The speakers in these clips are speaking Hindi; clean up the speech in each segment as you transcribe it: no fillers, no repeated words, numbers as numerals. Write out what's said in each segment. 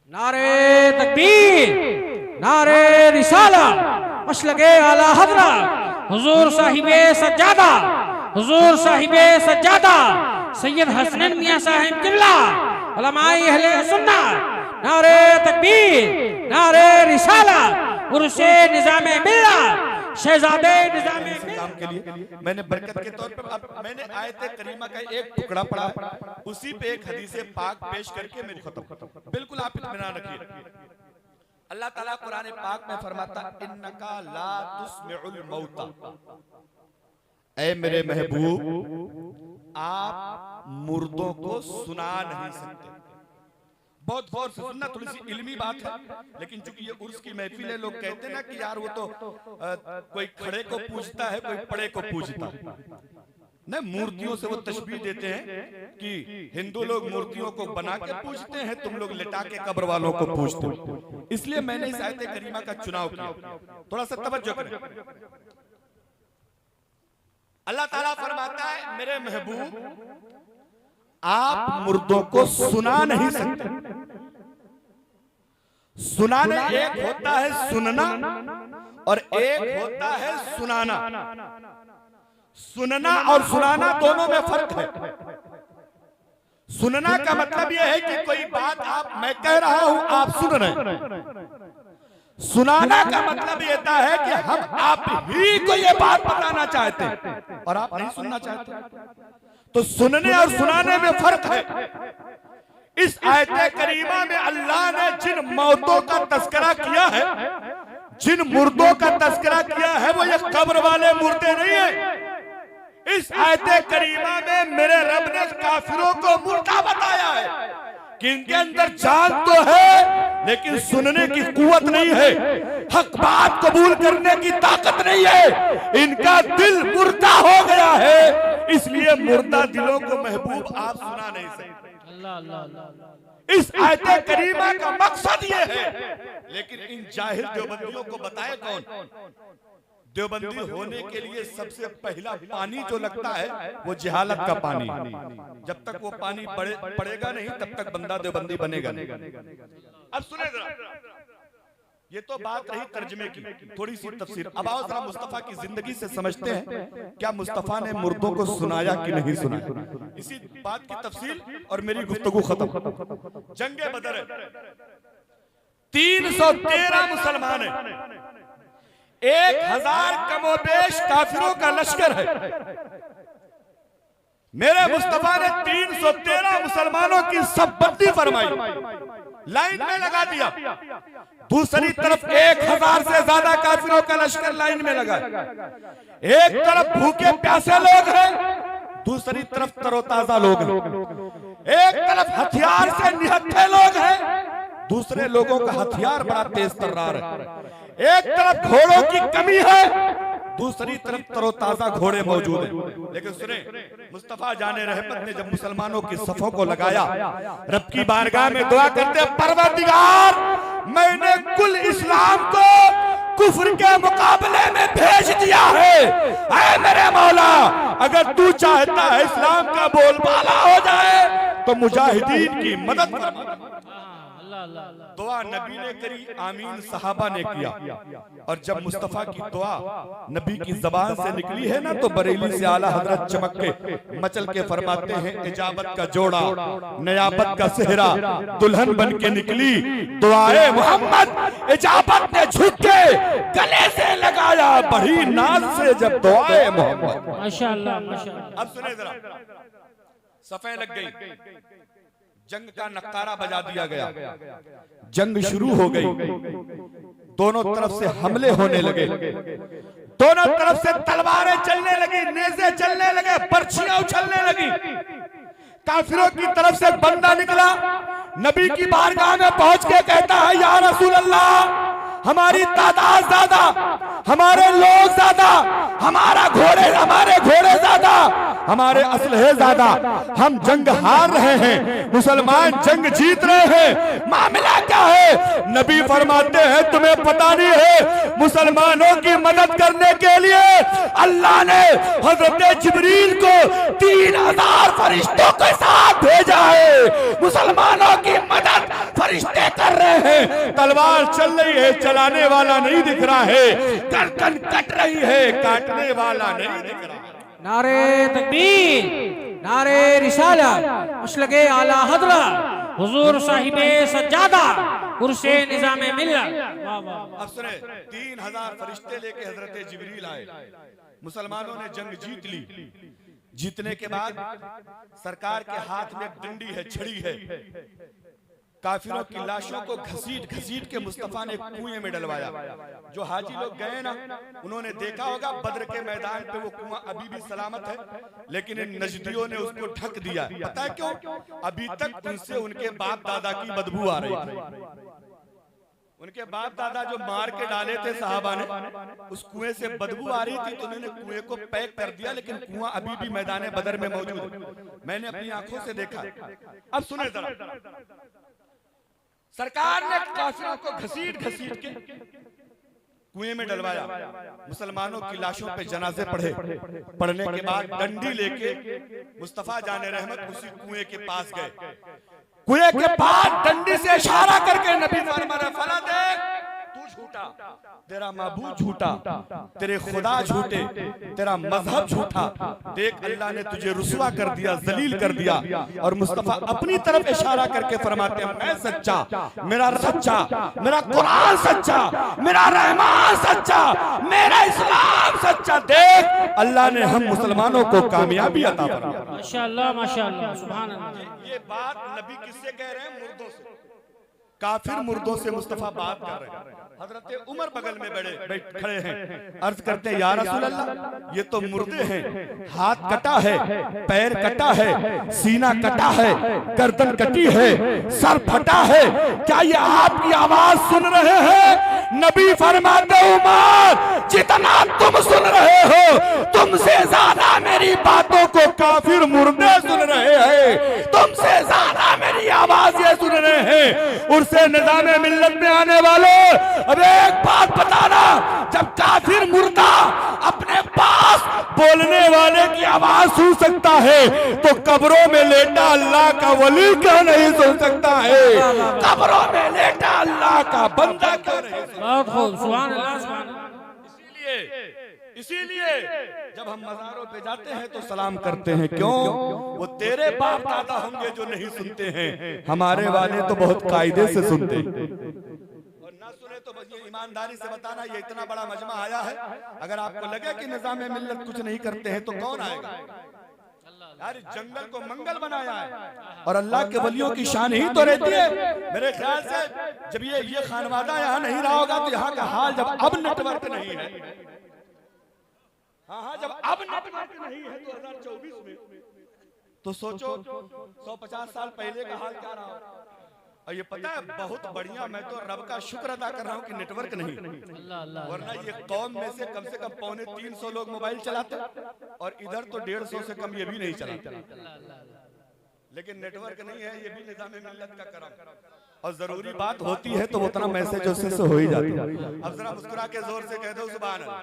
नारे तकबीर, नारे रिसाला, मसलके आला हजरा, हुजूर साहिबे सज्जादा, हुजूर साहिबे सज्जादा, सैयद हसनैन मियां साहिब किबला, उलमाए अहले सुन्नत, नारे तकबीर, नारे रिसाला, उर्से निजामे मिल्लत, शहजादे निजामे के लिए मैंने बरकत के तौर पर अब मैंने आयत करीमा का एक टुकड़ा पढ़ा, उसी पे एक हदीस पाक पेश करके मेरी खत्म। बिल्कुल आप इत्मीनान रखिए। अल्लाह ताला कुरान पाक में फरमाता इन्नका ला तुस्मिउल मौता, ऐ मेरे महबूब आप मुर्दों को सुना नहीं सकते। बहुत गौर से सुनना, थोड़ी सी इल्मी बात है, लेकिन चूंकि ये उर्स की महफिल है, लोग कहते हैं ना कि यार वो तो कोई खड़े को पूजता है, कोई पड़े को पूजता है। न मूर्तियों से वो तशबीह देते हैं कि हिंदू लोग मूर्तियों को बना के पूजते हैं, तुम लोग लिटा के कब्र वालों को पूजते हो। इसलिए मैंने इस आयत करीमा का चुनाव किया। थोड़ा सा तवज्जो करें। अल्लाह ताला फरमाता है मेरे महबूब आप मुर्दों को सुना नहीं सकते। सुनाना एक होता है सुनना और एक होता है सुनाना। सुनना और सुनाना दोनों में फर्क है। सुनना का मतलब यह है कि कोई बात मैं कह रहा हूं आप सुन रहे हैं। सुनाना का मतलब यह है कि हम आप ही को यह बात बताना चाहते हैं और आप नहीं सुनना चाहते। तो सुनने और सुनाने में फर्क है। इस आयत करीमा में अल्लाह ने जिन मौतों का तस्करा किया है, जिन मुर्दों का तस्करा किया है, वो ये कब्र वाले मुर्दे नहीं है। इस आयत करीमा में मेरे रब ने काफिरों को मुर्दा बताया है कि इनके अंदर जान तो है लेकिन सुनने की कुव्वत नहीं है, हक बात कबूल करने की ताकत नहीं है, इनका दिल मुर्दा हो गया है। इसलिए मुर्दा दिलों को महबूब आप सुना नहीं सकते। अल्लाह अल्लाह अल्लाह। इस आयत करीमा का मकसद ये है, लेकिन इन जाहिल देवबंदियों को बताए कौन? देवबंदी होने के लिए सबसे पहला पानी जो लगता है वो जहालत का पानी। जब तक वो पानी पड़ेगा नहीं तब तक बंदा देवबंदी बनेगा नहीं। अब सुने जरा, ये तो बात रही तर्जमे की, थोड़ी सी तफसीर। अब आओ जरा मुस्तफा की जिंदगी से समझते हैं क्या मुस्तफा ने मुर्दों को सुनाया कि नहीं सुनाया। इसी बात की तफसील और मेरी गुफ्तगू खत्म। जंगे बदर है, 313 मुसलमान है, 1000 कमोबेश काफिरों का लश्कर है। मेरे मुस्तफा ने 313 मुसलमानों की सब बंदी फरमाई, लाइन में लगा दिया। दूसरी तरफ 1000 से ज्यादा काफिरों का लश्कर लाइन में लगा। एक तरफ भूखे प्यासे लोग हैं, दूसरी तरफ तरोताजा लोग हैं। एक तरफ हथियार से निहत्थे लोग हैं, दूसरे लोगों का हथियार बड़ा तेज तर्रार है। एक तरफ घोड़ों की कमी है, दूसरी तरफ तरोताजा घोड़े मौजूद हैं। लेकिन सुने, मुस्तफा जाने रहमत ने जब मुसलमानों की सफों को लगाया, रब की बारगाह में दुआ करते, परवरदिगार मैंने कुल इस्लाम को कुफ्र के मुकाबले में भेज दिया है। ऐ मेरे मौला, अगर तू चाहता है इस्लाम का बोलबाला हो जाए तो मुजाहिदीन की मदद फरमा। दुआ नबी ने करी, आमीन सहाबा ने किया। और जब मुस्तफा की दुआ नबी की जबान से निकली है ना, तो बरेली से आला हजरत चमक के मचल के फरमाते हैं, इजाबत का जोड़ा नयाबत का सेहरा दुल्हन बन के निकली, दुआए मोहम्मद इजाबत ने झुक के गले से लगाया, बड़ी नाज से जब दुआए मोहम्मद। माशाअल्लाह माशाअल्लाह। अब सुने जरा, सफे लग गई, जंग का नक्कारा बजा दिया गया, जंग शुरू हो गई। दोनों तरफ से हमले होने लगे, दोनों तरफ से तलवारें चलने लगी, नेज़े चलने लगे, पर्चियां उछलने लगी। काफिरों की तरफ से बंदा निकला, नबी की बारगाह में पहुंच के कहता है, या रसूल अल्लाह, हमारी तादाद ज्यादा, हमारे लोग ज्यादा, हमारे घोड़े ज्यादा, हमारे असलहे ज्यादा, हम जंग हार रहे हैं, मुसलमान जंग जीत रहे हैं, मामला क्या है? नबी फरमाते हैं, तुम्हें पता नहीं है, मुसलमानों की मदद करने के लिए अल्लाह ने हजरत जिब्रील को 3000 फरिश्तों के साथ भेजा है। मुसलमानों की मदद फरिश्ते कर तलवार चल रही है, चलाने वाला नहीं दिख रहा है, गर्दन कट रही है, काटने वाला नहीं दिख रहा है। नारे तकबीर, नारे रिसालत, मसलके आला हजरत हुजूर साहिबे सज्जादा कुर्से निजामे मिल्लत। वाह वाह। अब सुने, 3000 फरिश्ते लेके हजरत जिब्रील आए, मुसलमानों ने जंग जीत ली। जीतने के बाद सरकार के हाथ में एक डंडी है, छड़ी है। काफिरों की लाशों को घसीट घसीट के मुस्तफा ने कुएं में डलवाया। जो हाजी लोग गए ना, उन्होंने देखा होगा बद्र के मैदान पे वो कुआं अभी भी सलामत है, लेकिन इन नजदियों ने उसको ढक दिया। पता है क्यों? अभी तक उनसे उनके बाप दादा की बदबू आ रही थी। उनके बाप दादा जो मार के डाले थे साहबा ने, उस कुएं से बदबू आ रही थी, तो उन्होंने कुएं को पैक कर दिया, लेकिन कुआं अभी भी मैदान बदर में मौजूद है। मैंने अपनी आंखों से देखा। अब सुने जरा, सरकार ने काफिरों को घसीट घसीट के कुएं में डलवाया। मुसलमानों की लाशों पे जनाजे पढ़े। पढ़ने के बाद डंडी लेके मुस्तफा जाने रहमत उसी कुएं के पास गए। कुएं के पास डंडी से इशारा करके नबी फरमाया, फला देख, तू झूठा, तेरा माबूद झूठा, तेरे खुदा झूठे, तेरा मजहब झूठा। देख अल्लाह ने तुझे रुसवा कर दिया, जलील कर दिया। और मुस्तफा अपनी तरफ इशारा करके फरमाते हैं, मैं सच्चा, मेरा सच्चा, मेरा कुरान सच्चा, मेरा रहमान सच्चा, मेरा इस्लाम सच्चा। देख अल्लाह ने हम मुसलमानों को कामयाबी अता फरमाई। माशाअल्लाह माशाअल्लाह, सुभान अल्लाह। ये बात नबी किससे कह रहे हैं? मुर्दों से, काफिर मुर्दों से मुस्तफा बात कर रहे हैं। हजरत उमर बगल में खड़े हैं, अर्ज करते हैं, या रसूल अल्लाह, ये तो मुर्दे हैं, हाथ कटा है, पैर कटा है, सीना कटा है, गर्दन कटी है, सर फटा है, क्या ये आपकी आवाज सुन रहे हैं? नबी फरमाते, उमर, जितना तुम सुन रहे हो, तुमसे ज्यादा मेरी बातों को काफिर मुर्दे सुन रहे हैं, तुमसे ज्यादा मेरी आवाज ये सुन रहे हैं। उनसे निजामे मिल्लत में आने वाले, अब एक बात बताना, जब काफिर मुर्दा अपने पास बोलने वाले की आवाज सुन सकता है, तो कब्रों में लेटा अल्लाह का वली क्या नहीं सुन सकता है? कब्रों में लेटा अल्लाह का बंदा क्या नहीं सुन सकता? बहुत खूब, सुभान अल्लाह सुभान अल्लाह। इसीलिए जब हम मज़ारों पे जाते हैं तो सलाम करते हैं। क्यों? वो तेरे बाप दादा होंगे जो नहीं सुनते हैं, हमारे वाले तो बहुत कायदे से सुनते हैं। और ना सुने तो बस ये ईमानदारी से बताना, ये इतना बड़ा मजमा आया है, अगर आपको लगे कि निज़ाम मिल्लत कुछ नहीं करते हैं तो कौन आएगा? यार जंगल को मंगल बनाया है और अल्लाह के वलियों की शान ही तो रहती है। मेरे ख्याल से जब ये खानवादा यहाँ नहीं रहा होगा तो यहाँ का हाल, जब अब नेटवर्क नहीं है, हाँ, जब अब नेटवर्क नहीं है 2024 में, तो सोचो 150 साल पहले का हाल क्या रहा। और ये पता है बहुत बढ़िया, मैं तो रब का शुक्र अदा कर रहा हूँ कि नेटवर्क नहीं, वरना ये कौम में से कम 350 लोग मोबाइल चलाते और इधर तो 150 से कम ये भी नहीं चलाते। लेकिन नेटवर्क नहीं है, ये भी निज़ाम मिल्लत का करम। और जरूरी बात होती है तो उतना मैसेज उससे हो ही जाती है। अब जरा मुस्कुरा के जोर से कह दो सुभान अल्लाह।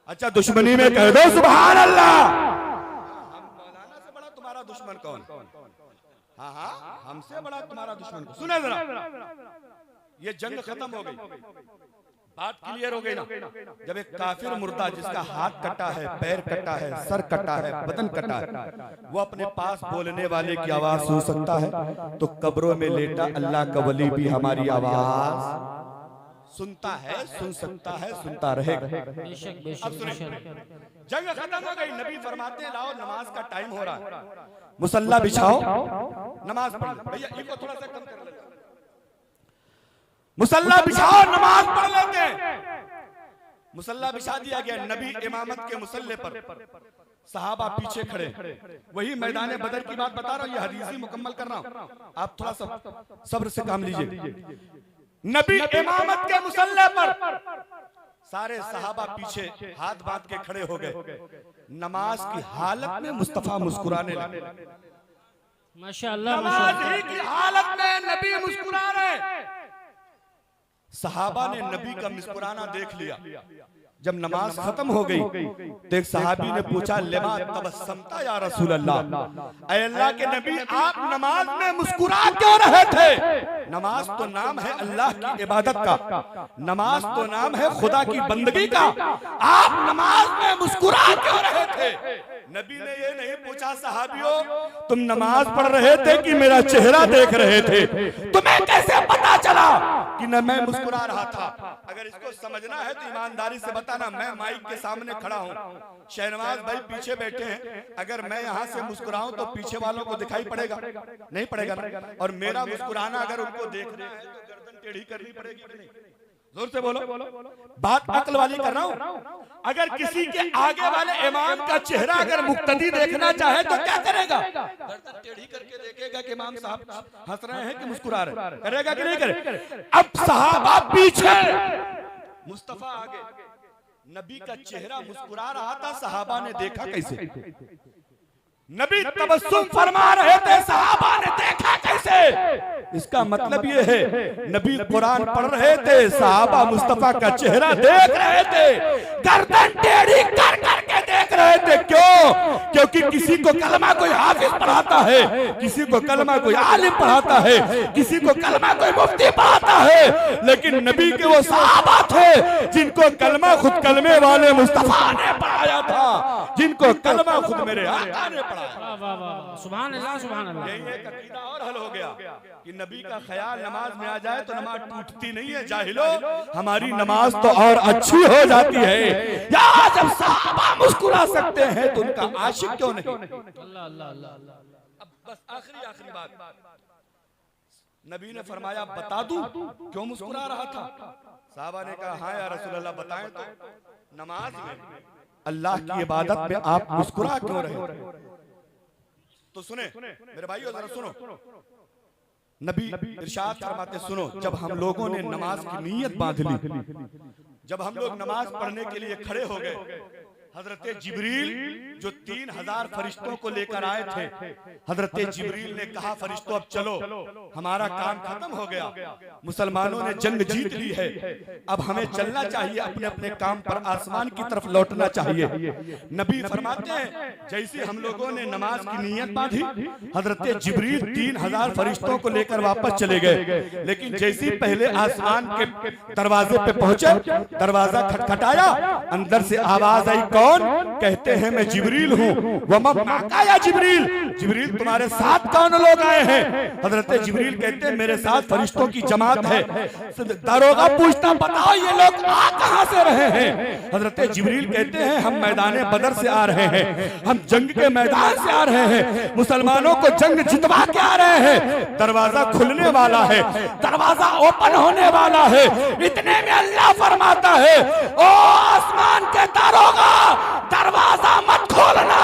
अच्छा दुश्मनी में कह दो सुभान अल्लाह। हम मौलाना से बड़ा तुम्हारा दुश्मन कौन? हाँ, हमसे बड़ा तुम्हारा दुश्मन कौन? सुने जरा, ये जंग खत्म हो गई, बात क्लियर हो गई ना। जब एक काफिर मुर्दा जिसका हाथ कटा है, पैर कटा है, सर कटा है, बदन कटा है, वो अपने पास बोलने वाले की आवाज सुन सकता है, तो कब्रों में लेटा अल्लाह का वली भी हमारी आवाज सुनता है, सुन सकता है, सुनता रहेगा। अब सुनिए, जंग खत्म हो गई, नबी फरमाते हैं, लाओ नमाज का टाइम हो रहा है, मुसल्ला बिछाओ, नमाज पढ़ लो। भैया इनको थोड़ा सा कम कर लेते, मुसल्ला बिछाओ, नमाज पढ़ लेते हैं। मुसल्ला बिछा दिया गया, नबी इमामत के मुसल्ले पर, सहाबा पीछे खड़े। वही मैदान बदर की बात बता रहा हूँ, ये हदीसी मुकम्मल कर रहा हूँ, आप थोड़ा सा सब्र से काम लीजिए। नबी इमामत के मुसल्ले पर, सारे सहाबा पीछे हाथ बांध के खड़े हो गए। नमाज की हालत में मुस्तफा मुस्कुराने लगे। माशाअल्लाह, नमाज ही की हालत में नबी मुस्कुरा रहे। सहाबा ने नबी का मुस्कुराना देख लिया, जब नमाज खत्म हो गई तो एक सहाबी ने पूछा, लिमा तबस्समता या रसूल अल्लाह, ऐ अल्लाह के नबी आप नमाज में मुस्कुरा क्यों रहे थे? नमाज तो नाम है अल्लाह की इबादत का, नमाज तो नाम है खुदा की बंदगी का, आप नमाज में मुस्कुरा क्यों रहे थे? नबी ने ये नहीं पूछा, सहाबियों तुम नमाज पढ़ रहे थे कि मेरा चेहरा देख रहे थे? तुम्हें कैसे पता चला कि न मैं मुस्कुरा रहा था? अगर इसको समझना है तो ईमानदारी से बताना, मैं माइक के सामने खड़ा हूँ, शहनवाज भाई पीछे बैठे हैं, अगर मैं यहाँ से मुस्कुराऊं तो पीछे वालों को दिखाई पड़ेगा? नहीं पड़ेगा ना? और मेरा मुस्कुराना अगर उनको देखना है तो गर्दन टेढ़ी करनी पड़ेगी कि नहीं? जोर से बोलो, बात अक्ल वाली कर रहा हूँ। अगर किसी के आगे वाले इमाम का चेहरा अगर मुक्तदी देखना चाहे तो क्या करेगा? गर्दन टेढ़ी करके देखेगा कि इमाम साहब हंस रहे हैं कि मुस्कुरा रहे हैं, करेगा कि नहीं करेगा? अब सहाबा पीछे, मुस्तफा आगे, नबी का चेहरा मुस्कुरा रहा था, सहाबा ने देखा कैसे? नबी तबस्सुम फरमा रहे थे, सहाबा ने देखा कैसे? इसका मतलब ये है नबी कुरान पढ़ रहे थे, सहाबा मुस्तफा का चेहरा देख रहे थे, गर्दन टेढ़ी कर करके देख रहे थे। क्यों? क्योंकि किसी को कलमा कोई हाफिज पढ़ाता है, किसी को कलमा कोई आलिम पढ़ाता है, किसी को कलमा कोई मुफ्ती पढ़ाता है, लेकिन नबी के वो सहाबा थे जिनको कलमा खुद कलमे वाले मुस्तफा ने पढ़ाया था, जिनको कलमा खुद मेरे आका ने पढ़ाया। सुभान अल्लाह, सुभान अल्लाह। यही एक अकीदा और हल हो गया कि नबी का ख्याल नमाज में आ जाए तो नमाज टूटती नहीं है। जाहिलो, हमारी नमाज तो और अच्छी हो जाती है। या जब सहाबा मुस्कुरा सकते हैं तो उनका आशिक क्यों नहीं? अल्लाह अल्लाह अल्लाह। अब बस आखिरी बात, नबी ने फरमाया बता दूं क्यों मुस्कुरा रहा था? साहबा ने कहा हाँ या रसूल अल्लाह बताएं तो। नमाज में अल्लाह की इबादत में आप मुस्कुरा क्यों रहे? तो सुने मेरे भाइयों, जरा सुनो, नबी इरशाद फरमाते, सुनो, जब हम लोगों ने नमाज की नीयत बांध ली, जब हम लोग नमाज पढ़ने के लिए खड़े हो गए, हजरत जिब्रील जो 3000 फरिश्तों को लेकर आए थे, हजरत जिब्रील ने कहा फरिश्तों अब चलो, हमारा काम खत्म हो गया, मुसलमानों ने जंग जीत ली है, अब हमें चलना चाहिए, अपने अपने काम पर आसमान की तरफ लौटना चाहिए। नबी फरमाते हैं जैसे हम लोगों ने नमाज की नीयत बांधी, हजरत जिब्रील 3000 फरिश्तों को लेकर वापस चले गए, लेकिन जैसे पहले आसमान के दरवाजे पे पहुंचे, दरवाजा खटखटाया, अंदर से आवाज आई, कौन? कहते हैं मैं जिब्रील हूँ। वमा माका या जिब्रील, जिब्रील तुम्हारे साथ कौन लोग आए हैं? हजरत जिब्रील कहते हैं मेरे साथ फरिश्तों की जमात है। दारोगा पूछता बताओ ये लोग आ कहां से रहे हैं? हजरत जिब्रील कहते हैं हम मैदान बदर से आ रहे हैं, हम जंग के मैदान से आ रहे हैं, मुसलमानों को जंग जितवा के आ रहे हैं। दरवाजा खुलने वाला है, दरवाजा ओपन होने वाला है, इतने में अल्लाह फरमाता है ओ आसमान के दारोगा दरवाजा मत खोलना,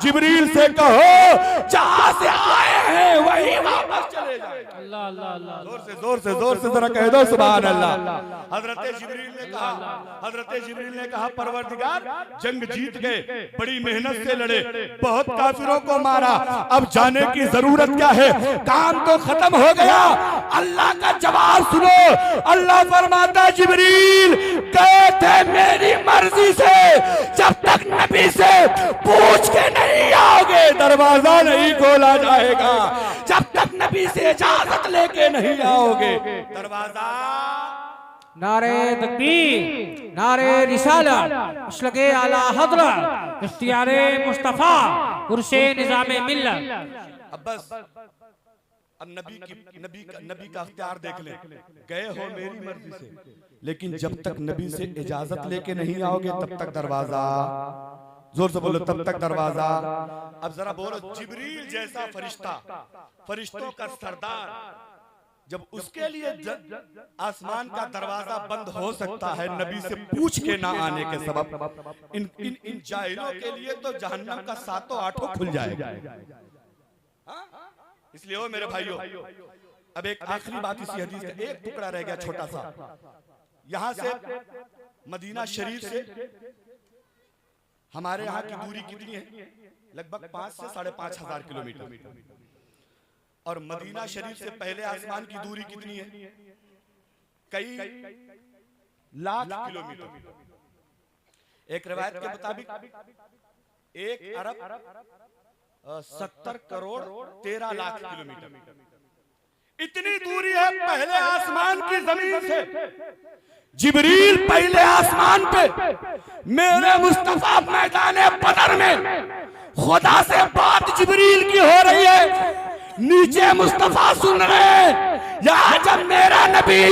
जिब्रील से कहो जहां से आए हैं वही वापस चले जाए। अल्लाह अल्लाह अल्लाह। जोर से जरा कह दो सुभान अल्लाह। हजरत जिब्रील ने कहा परवरदिगार जंग जीत गए, बड़ी मेहनत से लड़े, बहुत काफिरों को मारा, अब जाने की जरूरत क्या है? काम तो खत्म हो गया। अल्लाह का जवाब सुनो, अल्लाह फरमाता जिब्रील कहते मेरी मर्जी से जब तक नबी से पूछ के नहीं आओगे दरवाजा नहीं खोला जाएगा, जब तक नबी से इजाजत लेके नहीं आओगे दरवाजा। नारे तकबीर, नारे रिसालत, मसलके आला हज़रत, इख्तियारे मुस्तफा, उर्से निज़ामे मिल्लत। अब बस अब नबी का अख्तियार देख ले, गए हो मेरी मर्जी से, लेकिन जब तक नबी से इजाजत लेके नहीं आओगे तब तक दरवाजा। जोर से बोलो तब तक दरवाजा। अब जरा बोलो जिब्रील जैसा फरिश्ता, फरिश्तों का सरदार, जब उसके लिए आसमान का दरवाजा बंद हो सकता है नबी से पूछ के ना आने के सबब, इन जाहिलों के लिए तो जहन्नम का 7-8 खुल जाएगा। इसलिए ओ मेरे भाइयों, अब एक आखिरी बात इसी हदीस का एक टुकड़ा रह गया छोटा सा। यहां से मदीना शरीफ से हमारे यहाँ की दूरी कितनी है? लगभग 5 से 5.5 हजार किलोमीटर। और मदीना शरीफ से पहले आसमान की दूरी कितनी है? कई लाख किलोमीटर। एक रिवायत के मुताबिक 1,70,13,00,000 किलोमीटर इतनी दूरी है पहले आसमान की जमीन से। जिब्रील पहले आसमान पे, मेरे मुस्तफा मैदान बदर में खुदा से बात जिब्रील की हो रही है, नीचे मुस्तफा सुन रहे हैं। यहाँ जब मेरा नबी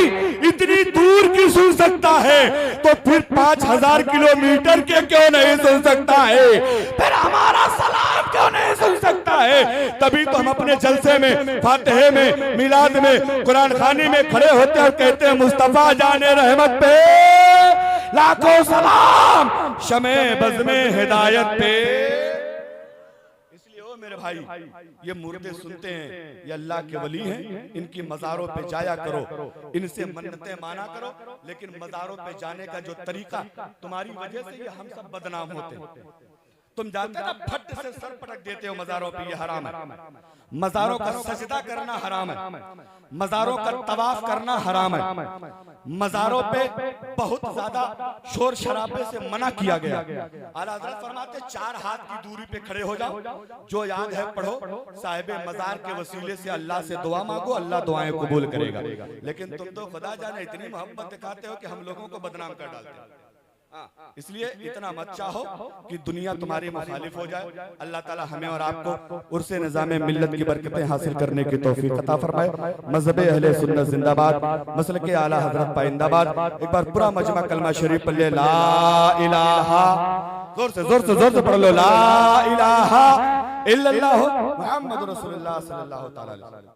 इतनी दूर की सुन सकता है तो फिर 5,000 किलोमीटर के क्यों नहीं सुन सकता है, फिर हमारा सलाम क्यों नहीं सुन सकता है। तभी तो हम अपने जलसे में, फातिहे में, मिलाद में, कुरान खानी में खड़े होते और कहते हैं मुस्तफा जाने रहमत पे लाखों सलाम, शमे बज़ में हिदायत पे। मेरे भाई ये मुर्दे सुनते हैं, ये अल्लाह के वली हैं, इनकी मज़ारों पे जाया करो, इनसे मन्नतें माना करो। लेकिन मज़ारों पे जाने का जो तरीका, तुम्हारी वजह से ये हम सब बदनाम होते हैं। तुम जाते ना फट से सर पटक देते हो मज़ारों पे, ये हराम है। मज़ारों का सजदा करना हराम है, मज़ारों का तवाफ करना हराम है। मज़ारों पे बहुत ज्यादा शोर शराबे से मना किया गया। आला हज़रत फरमाते 4 हाथ की दूरी पे खड़े हो जाओ, जो याद है पढ़ो, साहिब मज़ार के वसीले से अल्लाह से दुआ मांगो, अल्लाह दुआएं कबूल करेगा। लेकिन तुम तो खुदा जाने इतनी मोहब्बत दिखाते हो कि हम लोगों को बदनाम कर डालते हो। इसलिए इतना मत चाहो कि दुनिया तुम्हारी मुखालिफ हो जाए। अल्लाह ताला हमें और आपको उर्से निज़ामे मिल्लत की बरकतें हासिल करने की तौफीक अता फरमाए। मज़हब अहले सुन्नत जिंदाबाद, मसलके आला हज़रत पाइंदाबाद। एक बार पूरा मजमा कलमा शरीफ पढ़ ले, ला इलाहा, जोर से पढ़ लो, ला इलाहा इल्लल्लाह मुहम्मद रसूलुल्लाह सल्लल्लाहु अलैहि वसल्लम।